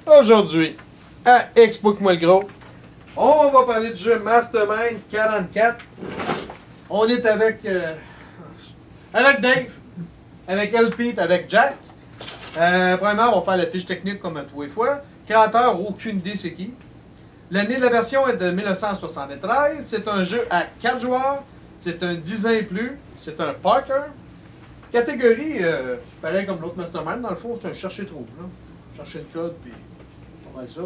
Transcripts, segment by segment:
Aujourd'hui, à Explique-moi le gros, on va parler du jeu Mastermind 44. On est avec Dave, avec LP et avec Jack. Premièrement, on va faire la fiche technique comme à tous les fois. Créateur, aucune idée c'est qui. L'année de la version est de 1973. C'est un jeu à 4 joueurs. C'est un 10 ans et plus. C'est un Parker. Catégorie, c'est pareil comme l'autre Mastermind. Dans le fond, c'est un chercher-trouve. Chercher le code, puis pas mal ça.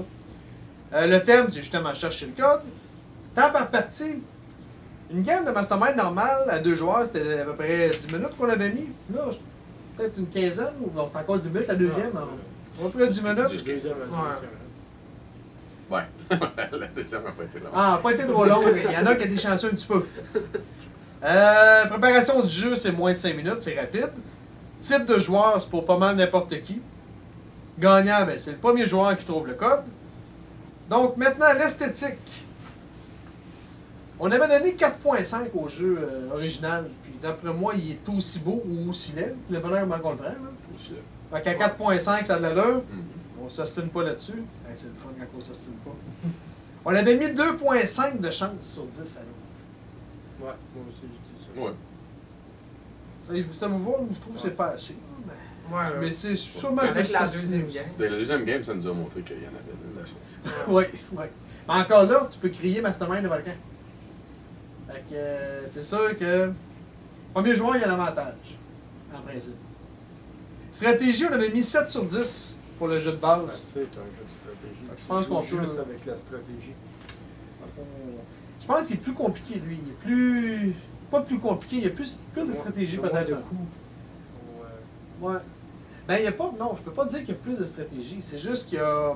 Le thème, c'est justement chercher le code. Temps par partie. Une game de Mastermind normale à 2 joueurs, c'était à peu près 10 minutes qu'on avait mis. Là, peut-être une quinzaine, ou c'est encore 10 minutes la deuxième. À peu près 10 minutes. Ouais. La deuxième n'a pas été longue. Ah, pas été trop long, mais il y en a qui a des chanceux un petit peu. Préparation du jeu, c'est moins de 5 minutes, c'est rapide. Type de joueur, c'est pour pas mal n'importe qui. Gagnant, ben, c'est le premier joueur qui trouve le code. Donc maintenant, l'esthétique. On avait donné 4.5 au jeu original, puis d'après moi, il est aussi beau ou aussi laid. Le bonheur, comment on le prend. Là. Aussi laid. Fait qu'à 4.5, ça a de l'allure. On s'ostine pas là-dessus. Hey, c'est le fun quand on s'ostine pas. On avait mis 2.5 de chance sur 10 à l'autre. Ouais, moi aussi, je dis ça. Ouais. Ça vous va? Je trouve que c'est pas assez. Mais c'est sûrement Avec la ostiné deuxième aussi. game. La deuxième game, ça nous a montré qu'il y en avait de la chance. Oui, oui. Mais encore là, tu peux crier Mastermind de volcan. Fait que c'est sûr que. Premier joueur, il y a l'avantage. En principe. Stratégie, on avait mis 7 sur 10 pour le jeu de base. C'est un jeu de stratégie. Je pense qu'on joue peut. juste avec la stratégie. Je pense qu'il est plus compliqué, lui. Il est plus. Pas plus compliqué, il y a plus de stratégie peut-être. de coups. Ouais. Ben, il y a pas. Non, je peux pas dire qu'il y a plus de stratégie. C'est juste qu'il y a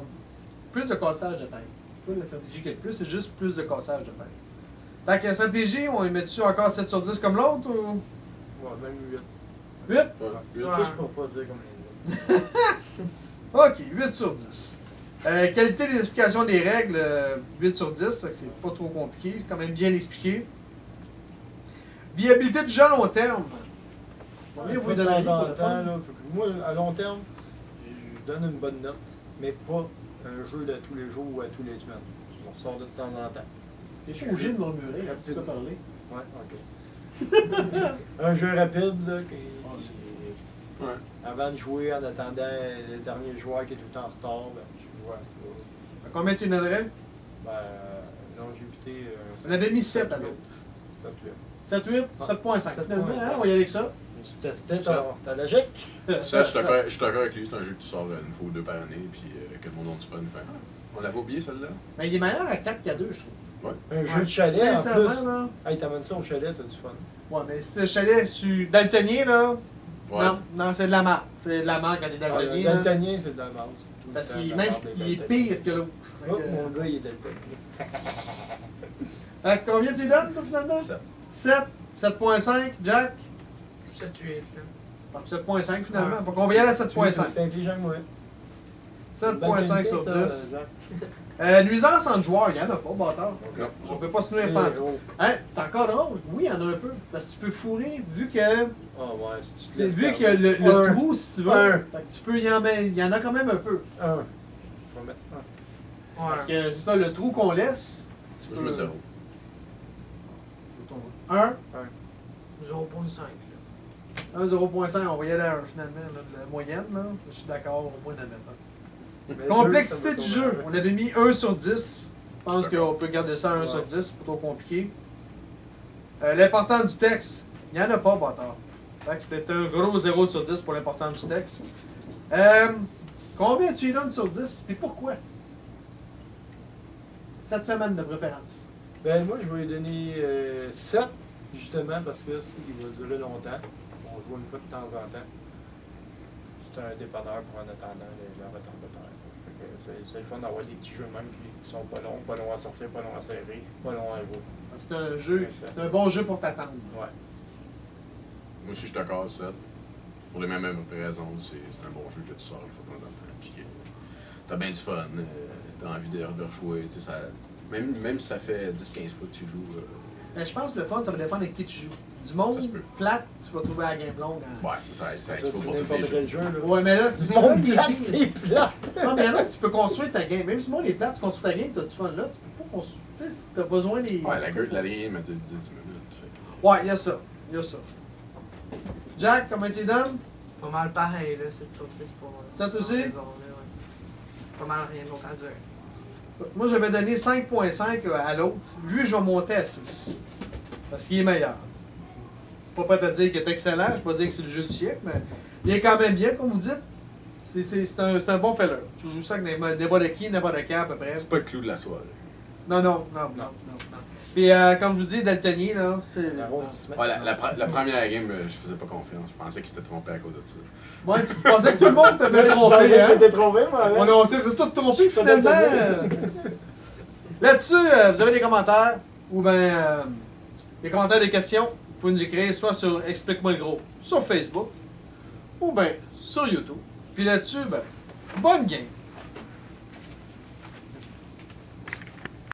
plus de cassage de tête. Pas de stratégie qu'il y a de plus, c'est juste plus de cassage de tête. Fait que la stratégie, on y met dessus encore 7 sur 10 comme l'autre ou. Ouais, même 8. 8? Ouais. Plus Ouais. pour pas dire comme les autres. Ok, 8 sur 10. Qualité des explications des règles, 8 sur 10, fait que c'est pas trop compliqué, c'est quand même bien expliqué. Viabilité du jeu à long terme. Combien vous De temps donneriez pour en le temps, fun? là, moi, à long terme, je donne une bonne note, mais pas un jeu de tous les jours ou à tous les semaines. On ressort de temps en temps. T'es pas obligé de murmurer, là, tu peux parler. Ouais, ok. Un jeu rapide, là, Ouais. avant de jouer, en attendant le dernier joueur qui est tout le temps en retard, ben, je vois ça. À combien tu donnerais? Ben, longévité. On avait mis 7 à l'autre. 7, 8, 7.5. Finalement, hein, on va y aller avec ça. C'était ta logique? Ça, je suis d'accord avec lui. C'est un jeu que tu sors une fois ou deux par année, puis que le monde a du fun. Fait, on l'avait oublié, celle-là. Mais il est meilleur à 4 qu'à 2, je trouve. Un jeu de chalet en Sincèrement, plus. là. Hey, t'amènes ça au chalet, t'as du fun. Ouais, mais si le chalet, tu daltonien, là. Ouais. Non, c'est de la marque. C'est de la marque quand t'es daltonien. là. Daltonien, c'est de la base. Tout le Parce temps, qu'il la même, marque des il est daltoniens. pire que l'autre. Fait Oh, que- mon gars, il est daltonien. Fait que combien tu lui donnes, toi, finalement? 7. 7.5, Jack? 7-8. Donc 7.5 finalement. Faut qu'on vienne à 7.5. C'est intelligent, moi. 7.5 sur 10. Jacques. Nuisance entre joueurs, il n'y en a pas, bâtard. Non. On peut pas se tenir pas. Hein? C'est encore drôle? Oui, il y en a un peu. Parce que tu peux fourrer, vu que. Ah ouais, si tu te C'est laisses vu faire. qu'il y a le Un. trou, si tu veux. Un. Fait que tu peux y en mettre. Il y en a quand même un peu. Un. Je vais mettre un. Parce que c'est ça, le trou qu'on laisse. Tu Je mets 0. 1. 0.5. 1, 0.5, on va y aller à 1 finalement, là, de la moyenne. Là. Je suis d'accord, au moins d'en mettre un. Mais Complexité le du jeu, ça va jeu, tomber on avait mis 1 sur 10. Je pense D'accord. qu'on peut garder ça à 1 Ouais. sur 10, c'est pas trop compliqué. L'important du texte, il n'y en a pas, bâtard. Fait que c'était un gros 0 sur 10 pour l'important du texte. Combien tu lui donnes sur 10 et pourquoi? Cette semaine de préférence. Ben moi, je vais lui donner 7, justement, parce que il va durer longtemps. On joue une fois de temps en temps. C'est un dépanneur pour en attendant les retardataires. C'est le fun d'avoir des petits jeux même qui sont pas longs à sortir, pas longs à serrer, pas longs à jouer. C'est un jeu, c'est un bon jeu pour t'attendre. Ouais. Moi aussi, je suis d'accord, 7. Pour les mêmes raisons, c'est un bon jeu que tu sors une fois de temps en temps. Puis que t'as bien du fun, t'as envie de rejouer. Même si ça fait 10-15 fois que tu joues. Mais je pense que le fun, ça va dépendre avec qui tu joues. Du monde Ça se peut. plate, tu vas trouver la game longue. Hein. Ouais, ça Ça, il faut c'est pour tous les n'importe jeux. quel jeu, là. Ouais, mais là, c'est Du ça, monde il est plate, pire. c'est plat. Non, mais là, tu peux construire ta game. Même si le monde est plate, tu construis ta game, t'as du fun là. Tu peux pas construire. Tu sais, t'as besoin des. Ouais, la game a dit 10 minutes. Fait. Ouais, il y a ça. Il y a ça. Jack, comment tu donnes? Pas mal pareil, là, c'est sur 10 pour. 7 aussi? raison, là, ouais. Pas mal rien d'autre à dire. Moi, j'avais donné 5.5 à l'autre. Lui, je vais monter à 6. Parce qu'il est meilleur. Pas prêt à dire qu'il est excellent, je ne vais pas dire que c'est le jeu du siècle, mais il est quand même bien, comme vous dites. C'est un bon feller. Tu joues ça avec n'importe qui, n'importe quand à peu près. C'est pas le clou de la soirée. Non. Puis, comme je vous dis, Daltonnier, là, c'est. L'arrondissement. Ouais, la première game, je faisais pas confiance. Je pensais qu'il s'était trompé à cause de ça. Ouais, tu pensais que tout le monde t'avait Tu trompé, pensais hein? que t'étais trompé, moi, On hein? s'est tout trompé Je suis pas finalement. Daltonien. Là-dessus, vous avez des commentaires ou bien des commentaires, des questions. Vous pouvez nous écrire soit sur Explique-moi le gros sur Facebook ou bien sur YouTube. Puis là-dessus, ben, bonne game.